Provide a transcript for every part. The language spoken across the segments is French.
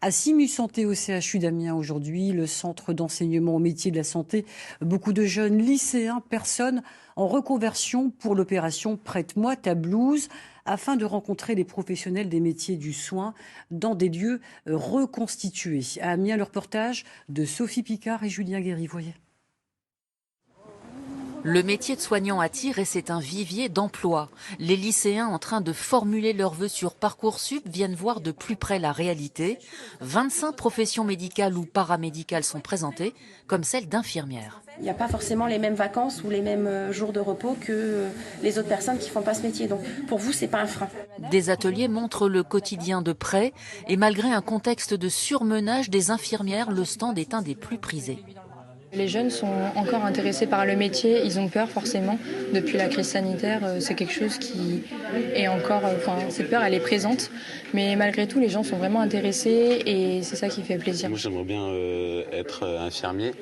À Simu Santé au CHU d'Amiens aujourd'hui, le centre d'enseignement au métier de la santé. Beaucoup de jeunes lycéens, personnes en reconversion pour l'opération Prête-moi ta blouse, afin de rencontrer les professionnels des métiers du soin dans des lieux reconstitués. À Amiens, le reportage de Sophie Picard et Julien Guéry. Voyez. Le métier de soignant attire et c'est un vivier d'emploi. Les lycéens en train de formuler leurs vœux sur Parcoursup viennent voir de plus près la réalité. 25 professions médicales ou paramédicales sont présentées, comme celle d'infirmière. Il n'y a pas forcément les mêmes vacances ou les mêmes jours de repos que les autres personnes qui ne font pas ce métier. Donc pour vous, ce n'est pas un frein. Des ateliers montrent le quotidien de près et malgré un contexte de surmenage des infirmières, le stand est un des plus prisés. Les jeunes sont encore intéressés par le métier, ils ont peur forcément. Depuis la crise sanitaire, c'est quelque chose qui est encore... cette peur, elle est présente. Mais malgré tout, les gens sont vraiment intéressés et c'est ça qui fait plaisir. Moi, j'aimerais bien être infirmier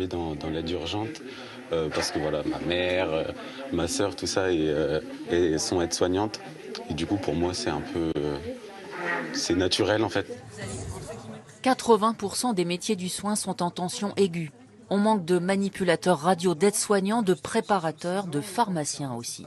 dans l'aide urgente. Parce que voilà, ma mère, ma sœur, tout ça, et sont aides-soignantes. Et du coup, pour moi, c'est un peu... c'est naturel, en fait. 80% des métiers du soin sont en tension aiguë. On manque de manipulateurs radio, d'aides-soignants, de préparateurs, de pharmaciens aussi.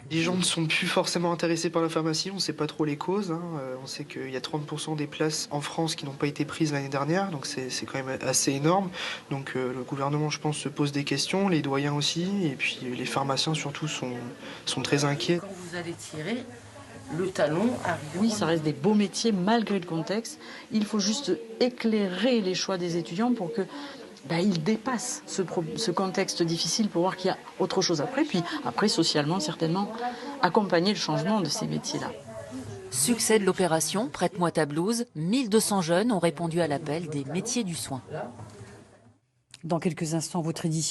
Les gens ne sont plus forcément intéressés par la pharmacie, on ne sait pas trop les causes. On sait qu'il y a 30% des places en France qui n'ont pas été prises l'année dernière, donc c'est quand même assez énorme. Donc le gouvernement, je pense, se pose des questions, les doyens aussi, et puis les pharmaciens surtout sont très inquiets. Quand vous allez tirer, le talon arrive. Oui, ça reste des beaux métiers malgré le contexte. Il faut juste éclairer les choix des étudiants pour que ils dépassent ce contexte difficile pour voir qu'il y a autre chose après. Puis après, socialement, certainement, accompagner le changement de ces métiers-là. Succès de l'opération Prête-moi ta blouse, 1200 jeunes ont répondu à l'appel des métiers du soin. Dans quelques instants, votre édition.